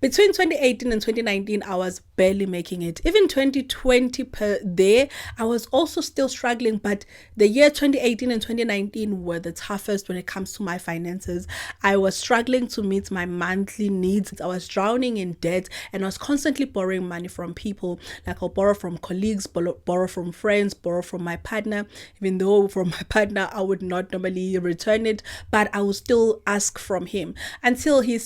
Between 2018 and 2019, I was barely making it. Even 2020 per there, I was also still struggling. But the year 2018 and 2019 were the toughest when it comes to my finances. I was struggling to meet my monthly needs. I was drowning in debt and I was constantly borrowing money from people. Like I'll borrow from colleagues, borrow from friends, borrow from my partner. Even though from my partner, I would not normally return it, but I would still ask from him until he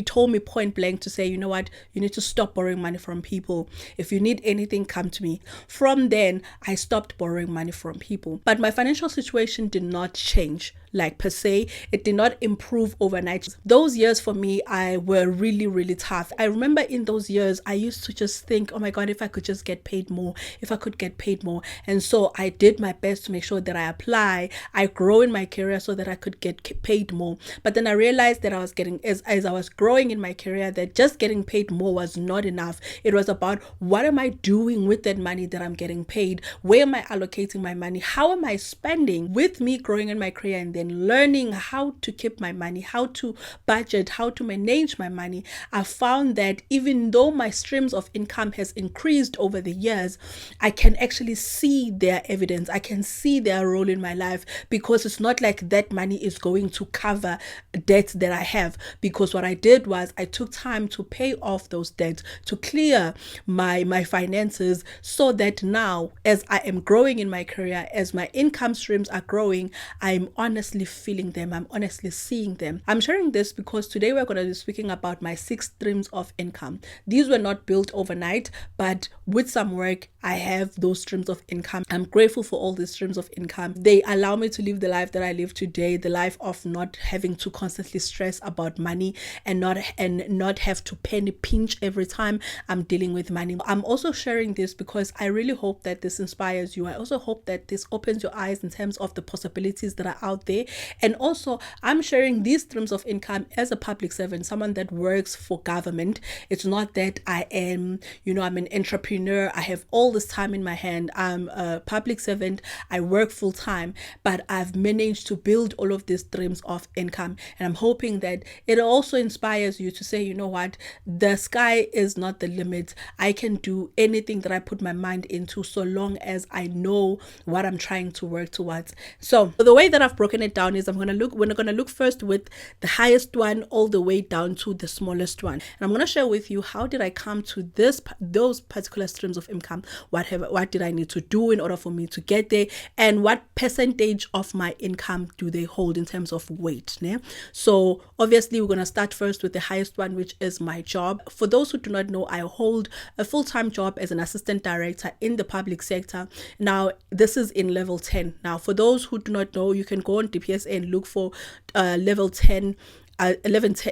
told me point blank to say, you know what, you need to stop borrowing money from people. If you need anything, come to me. From then, I stopped borrowing money from people. But my financial situation did not change. Like per se, it did not improve overnight. Those years for me, I were really, really tough. I remember in those years, I used to just think, oh my God, if I could just get paid more, if I could get paid more. And so I did my best to make sure that I grow in my career so that I could get paid more. But then I realized that as I was growing in my career, that just getting paid more was not enough. It was about what am I doing with that money that I'm getting paid? Where am I allocating my money? How am I spending? With me growing in my career and then learning how to keep my money, how to budget, how to manage my money, I found that even though my streams of income has increased over the years, I can actually see their evidence. I can see their role in my life, because it's not like that money is going to cover debts that I have. Because what I did was I took time to pay off those debts, to clear my finances, so that now as I am growing in my career, as my income streams are growing, I'm honestly feeling them. I'm honestly seeing them. I'm sharing this because today we're going to be speaking about my 6 streams of income. These were not built overnight, but with some work, I have those streams of income. I'm grateful for all these streams of income. They allow me to live the life that I live today, the life of not having to constantly stress about money and not have to penny pinch every time I'm dealing with money. I'm also sharing this because I really hope that this inspires you. I also hope that this opens your eyes in terms of the possibilities that are out there. And also, I'm sharing these streams of income as a public servant, someone that works for government. It's not that I am, I'm an entrepreneur. I have all this time in my hand. I'm a public servant. I work full time, but I've managed to build all of these streams of income. And I'm hoping that it also inspires you to say, you know what, the sky is not the limit. I can do anything that I put my mind into, so long as I know what I'm trying to work towards. So the way that I've broken it down is we're going to look first with the highest one all the way down to the smallest one. And I'm going to share with you how did I come to those particular streams of income, what did I need to do in order for me to get there, and what percentage of my income do they hold in terms of weight. Yeah? So obviously we're going to start first with the highest one, which is my job. For those who do not know, I hold a full-time job as an assistant director in the public sector. Now this is in level 10. Now for those who do not know, you can go on DPSA and look for level 10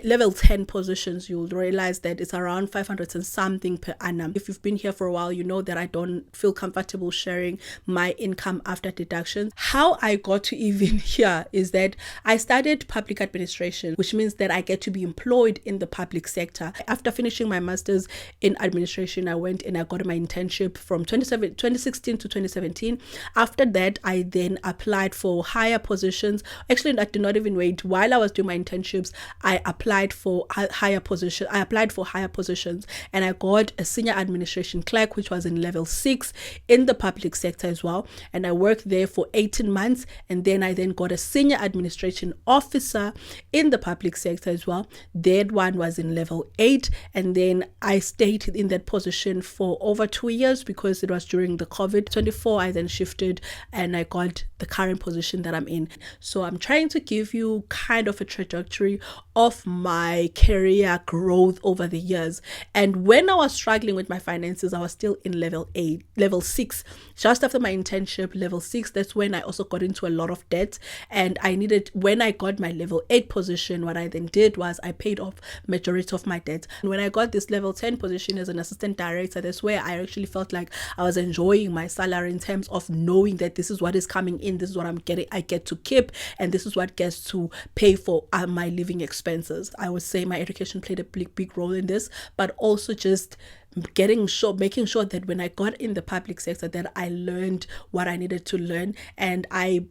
level 10 positions. You'll realize that it's around 500 and something per annum. If you've been here for a while, you know that I don't feel comfortable sharing my income after deductions. How I got to even here is that I studied public administration, which means that I get to be employed in the public sector. After finishing my master's in administration, I went and I got my internship from 2016 to 2017. After that, I then applied for higher positions. Actually, I did not even wait. While I was doing my internships, I applied for higher positions and I got a senior administration clerk, which was in level 6 in the public sector as well. And I worked there for 18 months. And then I got a senior administration officer in the public sector as well. That one was in level 8. And then I stayed in that position for over 2 years because it was during the COVID-24. I then shifted and I got the current position that I'm in. So I'm trying to give you kind of a trajectory of my career growth over the years. And when I was struggling with my finances, I was still in level 6. Just after my internship, level 6, that's when I also got into a lot of debt. And when I got my level 8 position, what I then did was I paid off majority of my debt. And when I got this level 10 position as an assistant director, that's where I actually felt like I was enjoying my salary in terms of knowing that this is what is coming in, this is what I get to keep, and this is what gets to pay for my living expenses. I would say my education played a big role in this, but also just making sure that when I got in the public sector that I learned what I needed to learn, and I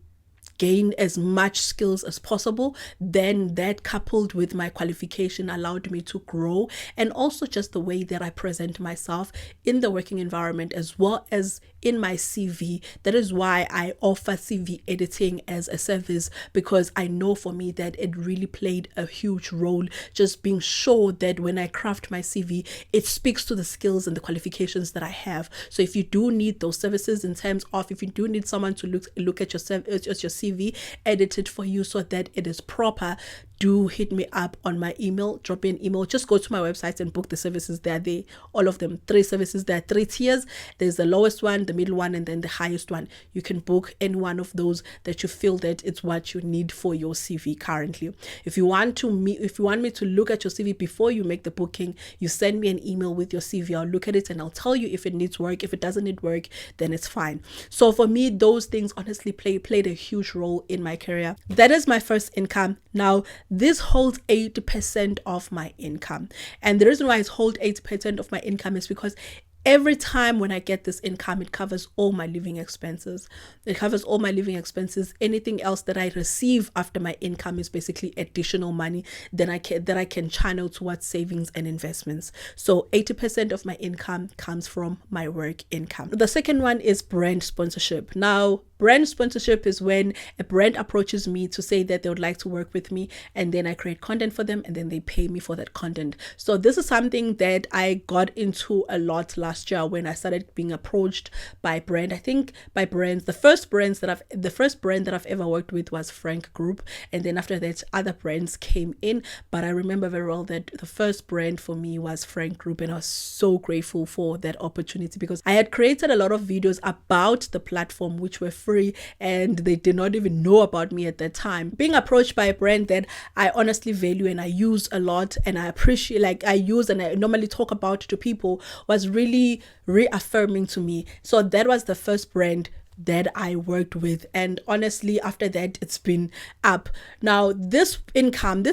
gain as much skills as possible. Then that, coupled with my qualification, allowed me to grow, and also just the way that I present myself in the working environment as well as in my CV. That is why I offer CV editing as a service, because I know for me that it really played a huge role, just being sure that when I craft my CV, it speaks to the skills and the qualifications that I have. So if you do need those services, in terms of if you do need someone to look at your CV, edit it for you so that it is proper, do hit me up on my email. Drop me an email. Just go to my website and book the services. They all of them, 3 services. There are 3 tiers. There's the lowest one, the middle one, and then the highest one. You can book any one of those that you feel that it's what you need for your CV currently. If you want me to look at your CV before you make the booking, you send me an email with your CV. I'll look at it and I'll tell you if it needs work. If it doesn't need work, then it's fine. So for me, those things honestly played a huge role in my career. That is my first income. Now, this holds 80% of my income. And the reason why it holds 80% of my income is because every time when I get this income, it covers all my living expenses. It covers all my living expenses. Anything else that I receive after my income is basically additional money that I can channel towards savings and investments. So 80% of my income comes from my work income. The second one is brand sponsorship. Now, brand sponsorship is when a brand approaches me to say that they would like to work with me, and then I create content for them, and then they pay me for that content. So this is something that I got into a lot last year when I started being approached by brand. I think by brands, the first brand that I've ever worked with was Frank Group, and then after that other brands came in. But I remember very well that the first brand for me was Frank Group, and I was so grateful for that opportunity because I had created a lot of videos about the platform which were free, and they did not even know about me at that time. Being approached by a brand that I honestly value and I use a lot and I appreciate, like I use and I normally talk about to people, was really reaffirming to me. So that was the first brand that I worked with, and honestly after that it's been up. Now this income,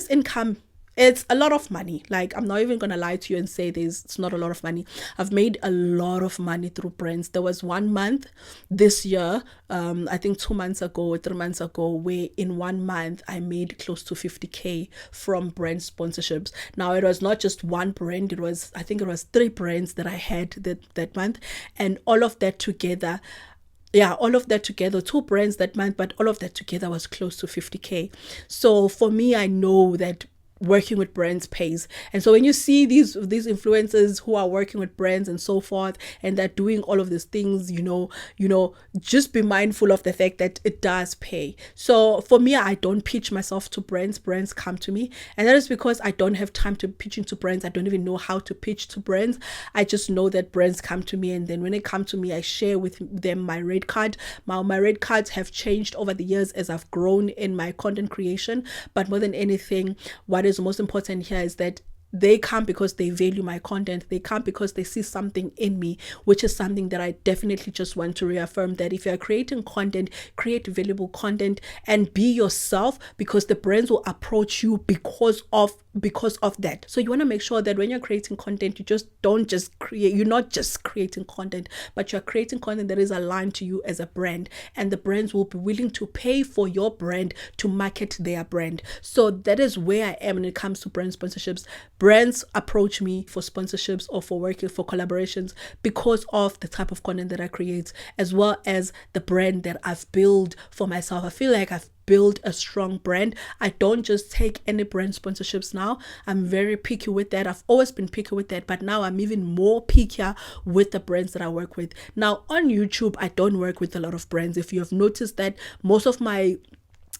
it's a lot of money. Like, I'm not even gonna lie to you and say it's not a lot of money. I've made a lot of money through brands. There was 1 month this year, I think 2 months ago or 3 months ago, where in 1 month I made close to 50k from brand sponsorships. Now it was not just one brand, I think it was 3 brands that I had that month, and all of that together, 2 brands that month, but all of that together was close to 50k. So for me, I know that working with brands pays. And so when you see these influencers who are working with brands and so forth, and they're doing all of these things, just be mindful of the fact that it does pay. So for me, I don't pitch myself to brands come to me, and that is because I don't have time to pitch into brands. I don't even know how to pitch to brands. I just know that brands come to me, and then when they come to me, I share with them my rate card. My rate cards have changed over the years as I've grown in my content creation, but more than anything, what is most important here is that they come because they value my content. They come because they see something in me, which is something that I definitely just want to reaffirm, that if you're creating content, create valuable content and be yourself, because the brands will approach you because of that. So you want to make sure that when you're creating content, you're not just creating content, but you're creating content that is aligned to you as a brand, and the brands will be willing to pay for your brand to market their brand. So that is where I am when it comes to brand sponsorships. Brands approach me for sponsorships or for working for collaborations because of the type of content that I create, as well as the brand that I've built for myself. I feel like I've build a strong brand. I don't just take any brand sponsorships now. I'm very picky with that. I've always been picky with that, but now I'm even more pickier with the brands that I work with. Now on YouTube, I don't work with a lot of brands. If you have noticed that most of my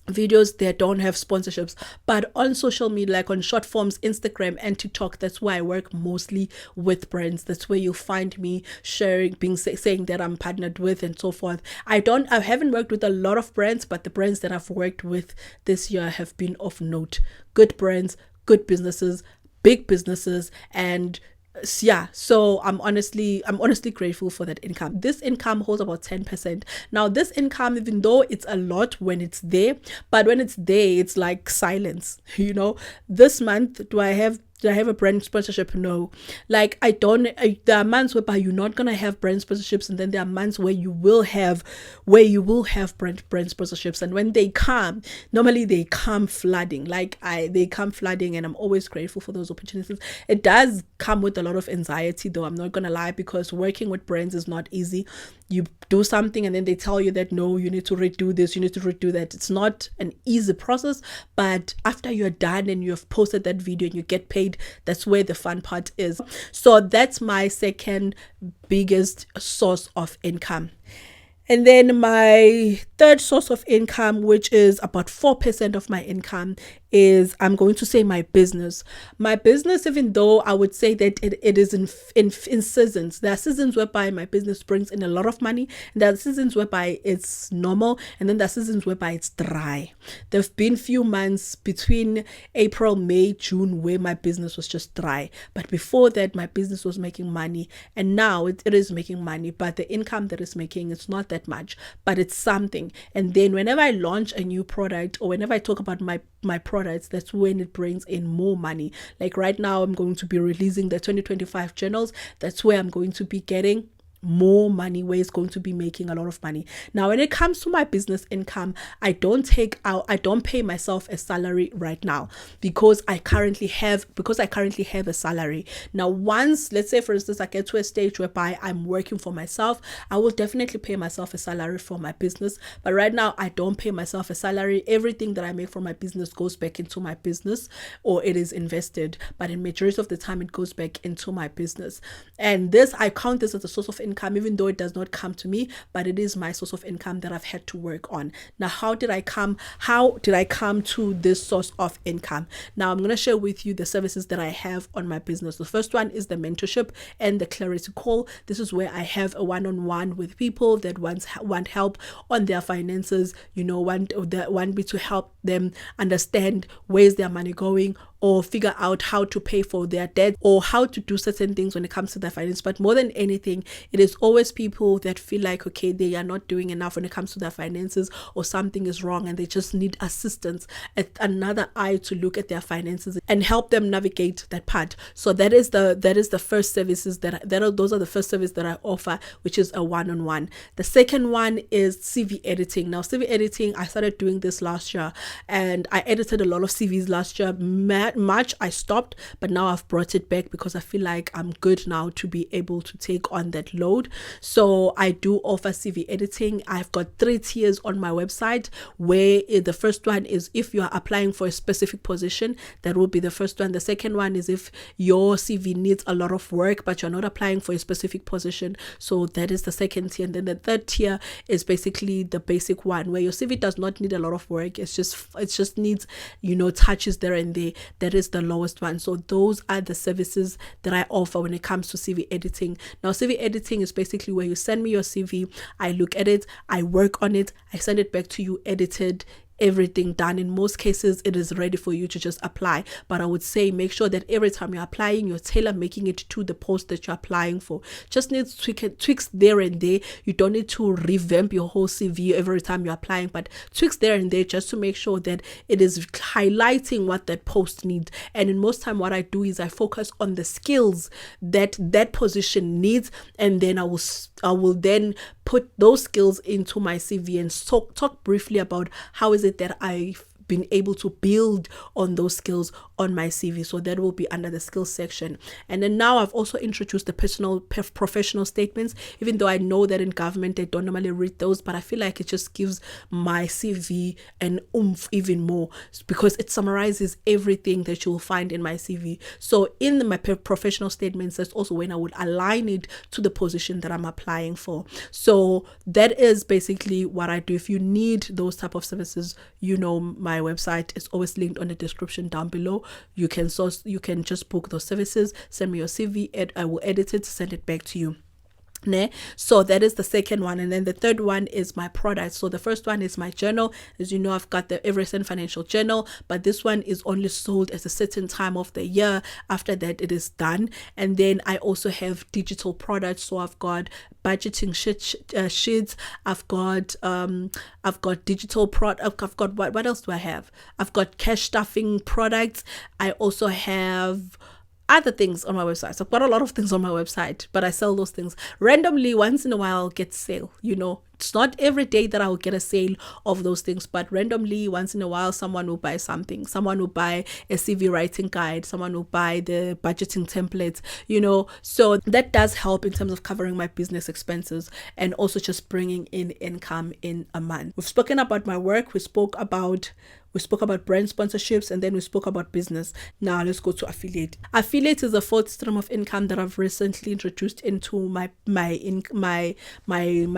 videos, they don't have sponsorships, but on social media, like on short forms, Instagram and TikTok, that's where I work mostly with brands. That's where you'll find me sharing, saying that I'm partnered with and so forth. I haven't worked with a lot of brands, but the brands that I've worked with this year have been of note. Good brands, good businesses, big businesses, and so I'm honestly grateful for that income. This income holds about 10%. Now this income, even though it's a lot when it's there, but when it's there, it's like silence. This month, do I have Did I have a brand sponsorship? No. Like, there are months whereby you're not gonna have brand sponsorships, and then there are months where you will have brand sponsorships. And when they come, normally they come flooding. They come flooding, and I'm always grateful for those opportunities. It does come with a lot of anxiety, though, I'm not gonna lie, because working with brands is not easy. You do something and then they tell you that no, you need to redo this, you need to redo that. It's not an easy process, but after you're done and you have posted that video and you get paid, that's where the fun part is. So that's my second biggest source of income. And then my third source of income, which is about 4% of my income, is, I'm going to say, my business. My business, even though I would say that it is in seasons. There are seasons whereby my business brings in a lot of money, and there are seasons whereby it's normal, and then there are seasons whereby it's dry. There have been few months between April, May, June where my business was just dry. But before that, my business was making money, and now it is making money, but the income that it's making, it's not that much, but it's something. And then whenever I launch a new product, or whenever I talk about my products, that's when it brings in more money. Like right now, I'm going to be releasing the 2025 journals. That's where I'm going to be getting more money, where it's going to be making a lot of money. Now, when it comes to my business income, I don't pay myself a salary right now, because I currently have a salary. Now, once, let's say for instance, I get to a stage whereby I'm working for myself, I will definitely pay myself a salary for my business. But right now, I don't pay myself a salary. Everything that I make from my business goes back into my business, or it is invested. But in majority of the time, it goes back into my business. And this, I count this as a source of income, even though it does not come to me, but it is my source of income that I've had to work on. Now, how did I come to this source of income? Now, I'm going to share with you the services that I have on my business. The first one is the mentorship and the clarity call. This is where I have a one-on-one with people that want help on their finances, want me to help them understand where's their money going, or figure out how to pay for their debt, or how to do certain things when it comes to their finance. But more than anything, it is always people that feel like, okay, they are not doing enough when it comes to their finances, or something is wrong and they just need assistance, another eye to look at their finances and help them navigate that part. So that is the first services those are the first service that I offer, which is a one-on-one. The second one is CV editing. Now, CV editing, I started doing this last year, and I edited a lot of CVs last year. March I stopped, but now I've brought it back because I feel like I'm good now to be able to take on that load. So I do offer CV editing. I've got 3 tiers on my website, where the first one is if you are applying for a specific position, that will be the first one. The second one is if your CV needs a lot of work but you're not applying for a specific position, so that is the second tier. And then the third tier is basically the basic one, where your CV does not need a lot of work, it just needs touches there and there. That is the lowest one. So those are the services that I offer when it comes to CV editing. Now, CV editing is basically where you send me your CV, I look at it, I work on it, I send it back to you edited, everything done. In most cases, it is ready for you to just apply. But I would say make sure that every time you're applying, you're tailor making it to the post that you're applying for. Just needs tweaks there and there. You don't need to revamp your whole CV every time you're applying, but tweaks there and there just to make sure that it is highlighting what that post needs. And in most time, what I do is I focus on the skills that position needs, and then I will then put those skills into my CV and talk briefly about how is it that I've been able to build on those skills on my CV. So that will be under the skills section. And then now I've also introduced the professional statements, even though I know that in government they don't normally read those, but I feel like it just gives my CV an oomph even more, because it summarizes everything that you'll find in my CV. So in my professional statements, that's also when I would align it to the position that I'm applying for. So that is basically what I do. If you need those type of services, my website is always linked on the description down below. You can just book those services, send me your CV, I will edit it, send it back to you. So that is the second one. And then the third one is my product. So the first one is my journal. As you know, I've got the Everycent Financial Journal, but this one is only sold at a certain time of the year. After that, it is done. And then I also have digital products. So I've got budgeting sheets. I've got digital product. I've got what else do I have? I've got cash stuffing products. I also have other things on my website. So I've got a lot of things on my website, but I sell those things randomly. Once in a while I'll get sale, it's not every day that I'll get a sale of those things, but randomly once in a while someone will buy something. Someone will buy a CV writing guide, someone will buy the budgeting templates, so that does help in terms of covering my business expenses and also just bringing in income in a month. We've spoken about my work, we spoke about brand sponsorships, and then we spoke about business. Now let's go to affiliate. Affiliate is a fourth stream of income that I've recently introduced into my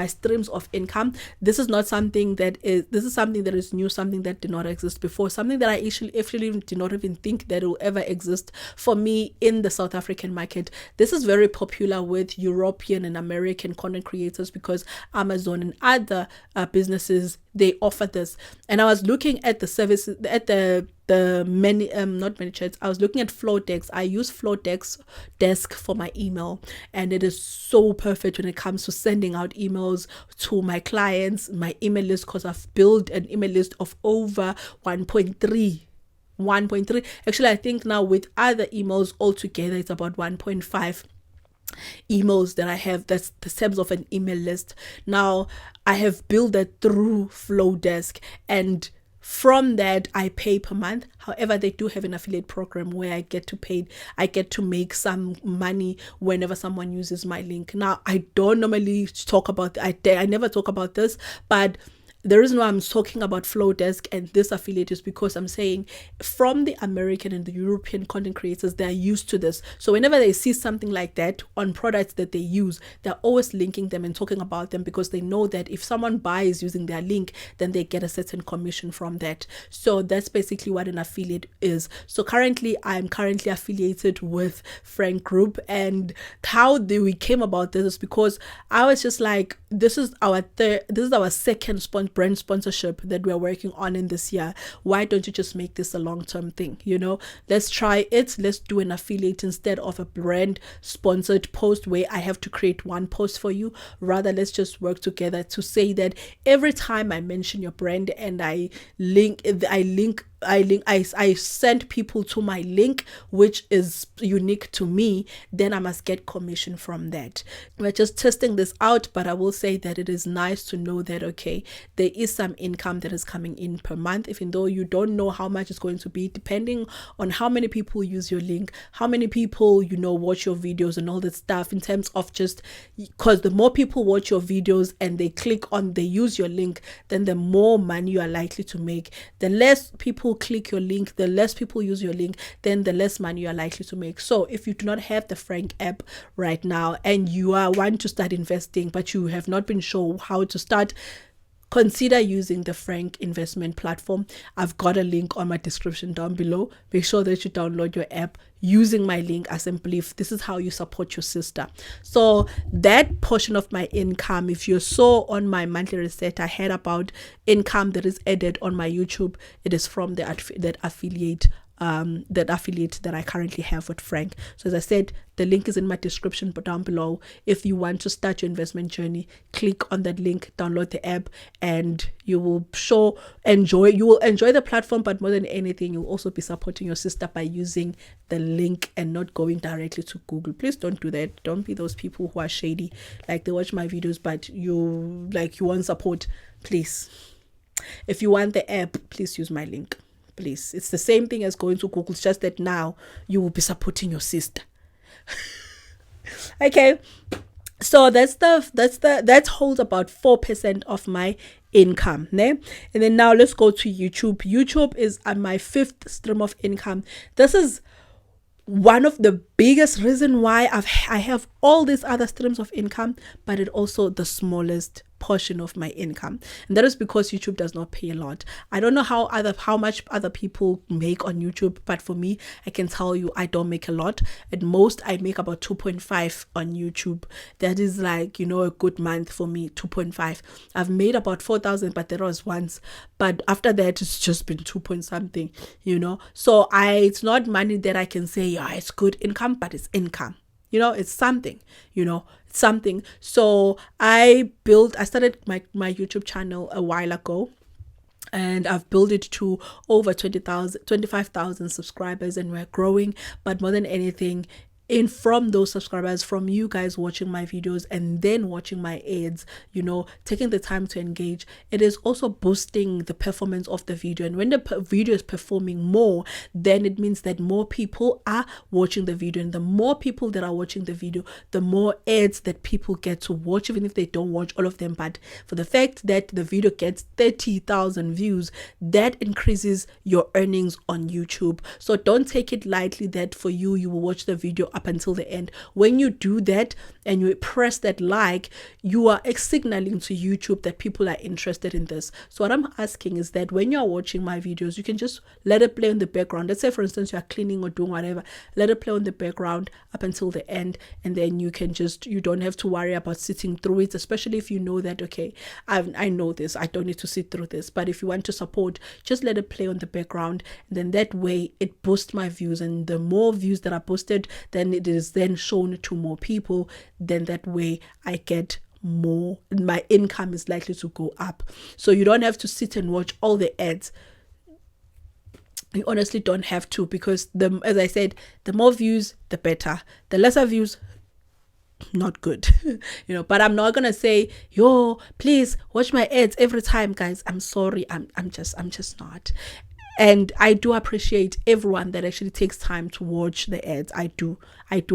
streams of income. This is something that is new, something that did not exist before, something that I actually did not even think that will ever exist for me in the South African market. This is very popular with European and American content creators because Amazon and other businesses, they offer this. And I was looking at the services at the not ManyChats. I was looking at Flowdesk. I use Flowdesk for my email, and it is so perfect when it comes to sending out emails to my clients, my email list, because I've built an email list of over 1.3. Actually, I think now with other emails altogether, it's about 1.5 emails that I have. That's the terms of an email list. Now I have built that through Flowdesk, and from that I pay per month. However, they do have an affiliate program where I get to make some money whenever someone uses my link. Now I don't normally talk about I never talk about this, but the reason why I'm talking about Flowdesk and this affiliate is because I'm saying from the American and the European content creators, they're used to this. So whenever they see something like that on products that they use, they're always linking them and talking about them because they know that if someone buys using their link, then they get a certain commission from that. So that's basically what an affiliate is. So I'm currently affiliated with Frank Group, and how we came about this is because I was just like, this is our second brand sponsorship that we're working on in this year. Why don't you just make this a long-term thing? Let's try it. Let's do an affiliate instead of a brand sponsored post where I have to create one post for you. Rather, let's just work together to say that every time I mention your brand and I send people to my link, which is unique to me, then I must get commission from that. We're just testing this out, but I will say that it is nice to know that, okay, there is some income that is coming in per month, even though you don't know how much it's going to be, depending on how many people use your link, how many people, watch your videos and all that stuff, in terms of just, because the more people watch your videos and they use your link, then the more money you are likely to make. The less people click your link, the less people use your link, then the less money you are likely to make. So if you do not have the Frank app right now and you want to start investing, but you have not been sure how to start, consider using the Frank investment platform. I've got a link on my description down below. Make sure that you download your app using my link, as in belief. This is how you support your sister. So that portion of my income, if you saw on my monthly reset, I had about income that is added on my YouTube. It is from that affiliate that I currently have with Frank. So as I said, the link is in my description down below. If you want to start your investment journey, click on that link, download the app, and you will enjoy the platform, but more than anything, you'll also be supporting your sister by using the link and not going directly to Google. Please don't do that. Don't be those people who are shady, like they watch my videos but you want support. Please, if you want the app, please use my link. Please, it's the same thing as going to Google. It's just that now you will be supporting your sister. Okay, so that holds about 4% of my income, ne? And then now let's go to YouTube. YouTube is my fifth stream of income. This is one of the biggest reason why I have all these other streams of income, but it also the smallest portion of my income. And that is because YouTube does not pay a lot. I don't know how much other people make on YouTube, but for me, I can tell you I don't make a lot. At most, I make about 2.5 on YouTube. That is like, a good month for me, 2.5. I've made about 4,000, but that was once. But after that, it's just been 2 point something, So it's not money that I can say, yeah, it's good income, but it's income. It's something, it's something. So I started my YouTube channel a while ago, and I've built it to over 25,000 subscribers, and we're growing. But more than anything, from those subscribers, from you guys watching my videos and then watching my ads, taking the time to engage, it is also boosting the performance of the video. And when the video is performing more, then it means that more people are watching the video, and the more people that are watching the video, the more ads that people get to watch, even if they don't watch all of them. But for the fact that the video gets 30,000 views, that increases your earnings on YouTube. So don't take it lightly that for you will watch the video up until the end. When you do that and you press that like, you are signaling to YouTube that people are interested in this. So what I'm asking is that when you're watching my videos, you can just let it play in the background. Let's say, for instance, you're cleaning or doing whatever, let it play on the background up until the end, and then you don't have to worry about sitting through it, especially if you know that, okay, I know this, I don't need to sit through this. But if you want to support, just let it play on the background, and then that way it boosts my views, and the more views that are posted, then it is then shown to more people. Then that way I get more, my income is likely to go up. So you don't have to sit and watch all the ads. You honestly don't have to, because as I said, the more views, the better. The lesser views, not good. But I'm not gonna say, yo, please watch my ads every time, guys. I'm sorry, I'm just not. And I do appreciate everyone that actually takes time to watch the ads. I do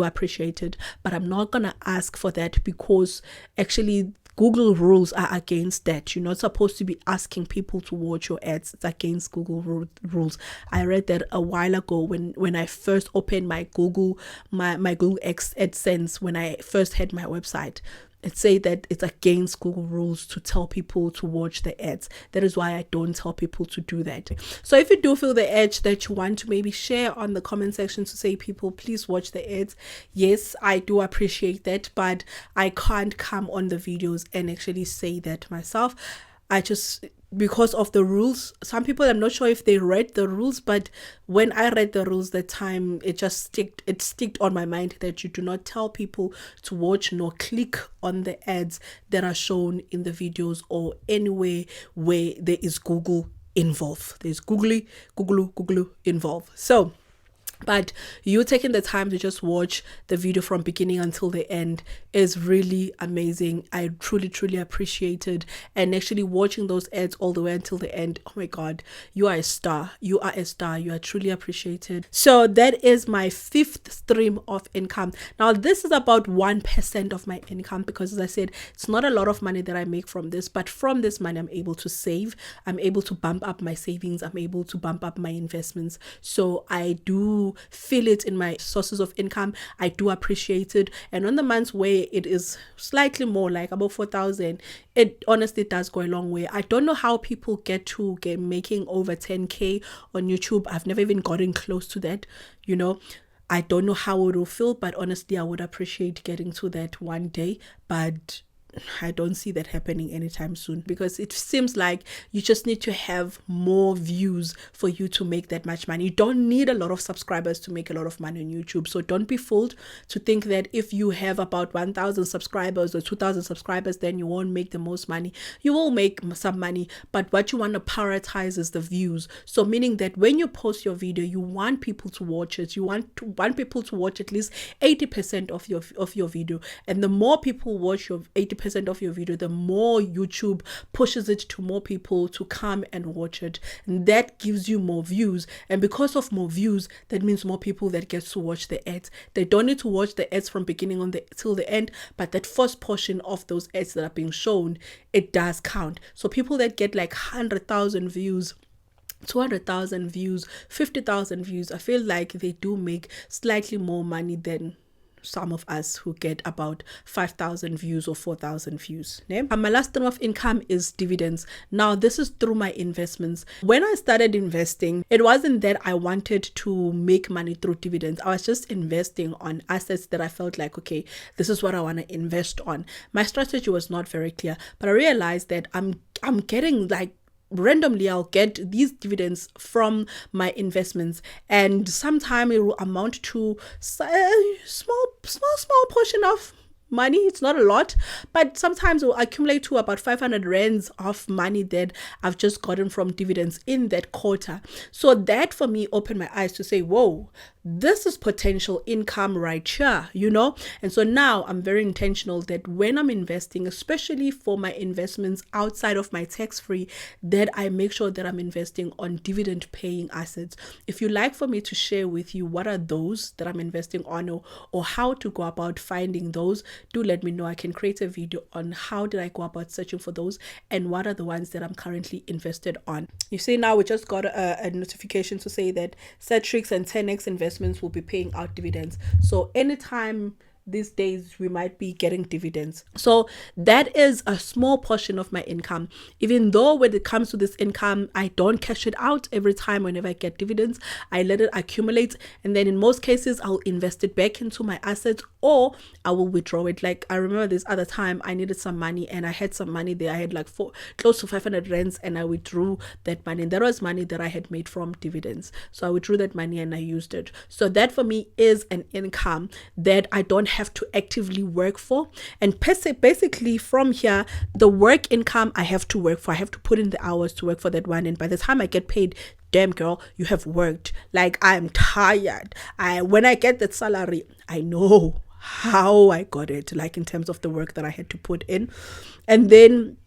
appreciate it, but I'm not gonna ask for that, because actually Google rules are against that. You're not supposed to be asking people to watch your ads. It's against Google rules. I read that a while ago when I first opened my Google AdSense, when I first had my website. It say that it's against Google rules to tell people to watch the ads. That is why I don't tell people to do that. So if you do feel the urge that you want to maybe share on the comment section to say, people, please watch the ads, yes, I do appreciate that, but I can't come on the videos and actually say that myself. Because of the rules, some people, I'm not sure if they read the rules, but when I read the rules that time, it sticked on my mind that you do not tell people to watch nor click on the ads that are shown in the videos or anywhere where there is Google involved. There's Google involved. So, but you taking the time to just watch the video from beginning until the end is really amazing. I truly appreciate it. And actually watching those ads all the way until the end, oh my god, you are a star. You are truly appreciated. So that is my 5th stream of income. Now this is about 1% of my income, because as I said, it's not a lot of money that I make from this, but from this money I'm able to save, I'm able to bump up my savings, I'm able to bump up my investments. So I do feel it in my sources of income. I do appreciate it. And on the months where it is slightly more, like about 4,000, it honestly does go a long way. I don't know how people get making over 10k on YouTube. I've never even gotten close to that, I don't know how it will feel, but honestly I would appreciate getting to that one day, but I don't see that happening anytime soon, because it seems like you just need to have more views for you to make that much money. You don't need a lot of subscribers to make a lot of money on YouTube. So don't be fooled to think that if you have about 1,000 subscribers or 2,000 subscribers, then you won't make the most money. You will make some money, but what you want to prioritize is the views. So meaning that when you post your video, you want people to watch it. You want people to watch at least 80% of your video, and the more people watch your 80% of your video, the more YouTube pushes it to more people to come and watch it, and that gives you more views. And because of more views, that means more people that get to watch the ads. They don't need to watch the ads from beginning till the end, but that first portion of those ads that are being shown, it does count. So people that get like 100,000 views, 200,000 views, 50,000 views, I feel like they do make slightly more money than some of us who get about 5,000 views or 4,000 views. And my last stream of income is dividends. Now, this is through my investments. When I started investing, it wasn't that I wanted to make money through dividends. I was just investing on assets that I felt like, okay, this is what I want to invest on. My strategy was not very clear, but I realized that I'm getting like randomly I'll get these dividends from my investments, and sometimes it will amount to small portion of money. It's not a lot, but sometimes it will accumulate to about 500 rands of money that I've just gotten from dividends in that quarter. So that for me opened my eyes to say, whoa, this is potential income right here, And so now I'm very intentional that when I'm investing, especially for my investments outside of my tax-free, that I make sure that I'm investing on dividend paying assets. If you like for me to share with you what are those that I'm investing on, or how to go about finding those, do let me know. I can create a video on how did I go about searching for those and what are the ones that I'm currently invested on. You see, now we just got a notification to say that Cetrix and 10x investments will be paying out dividends. So anytime these days we might be getting dividends. So that is a small portion of my income. Even though when it comes to this income, I don't cash it out every time whenever I get dividends. I let it accumulate, and then in most cases I'll invest it back into my assets, or I will withdraw it. Like I remember this other time I needed some money and I had some money there. I had like close to 500 rands, and I withdrew that money, and that was money that I had made from dividends. So I withdrew that money and I used it. So that for me is an income that I don't have to actively work for. And basically from here, the work income I have to work for. I have to put in the hours to work for that one, and by the time I get paid, damn girl, you have worked. Like I'm tired. When I get that salary, I know how I got it, like in terms of the work that I had to put in. And then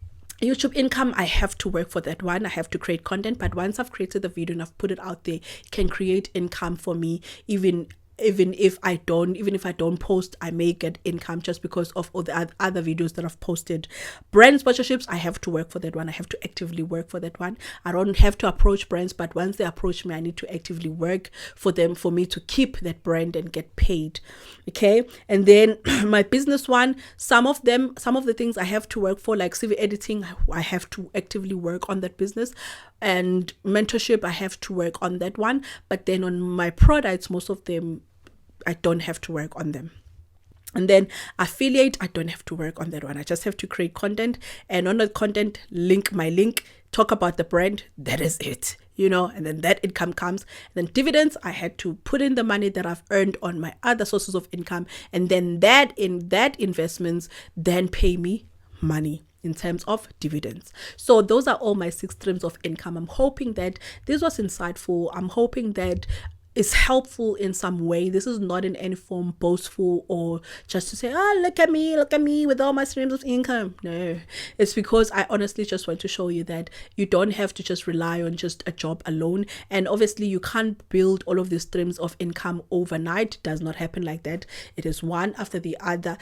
YouTube income, I have to work for that one. I have to create content, but once I've created the video and I've put it out there, it can create income for me. Even if I don't post, I may get income just because of all the other videos that I've posted. Brand sponsorships, I have to work for that one. I have to actively work for that one. I don't have to approach brands, but once they approach me, I need to actively work for them for me to keep that brand and get paid. Okay. And then my business one, some of the things I have to work for, like CV editing, I have to actively work on that business. And mentorship, I have to work on that one. But then on my products, most of them, I don't have to work on them. And then affiliate, I don't have to work on that one. I just have to create content, and on the content, my link, talk about the brand. That is it, and then that income comes. And then dividends, I had to put in the money that I've earned on my other sources of income. And then that investments then pay me money in terms of dividends. So those are all my 6 streams of income. I'm hoping that this was insightful. I'm hoping that is helpful in some way. This is not in any form boastful or just to say, look at me with all my streams of income. No, it's because I honestly just want to show you that you don't have to just rely on just a job alone. And obviously you can't build all of these streams of income overnight. It does not happen like that. It is one after the other.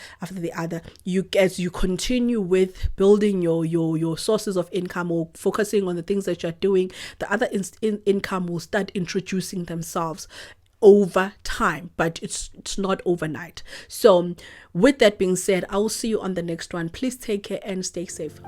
As you continue with building your sources of income or focusing on the things that you're doing, the other income will start introducing themselves over time, but it's not overnight. So with that being said, I will see you on the next one. Please take care and stay safe.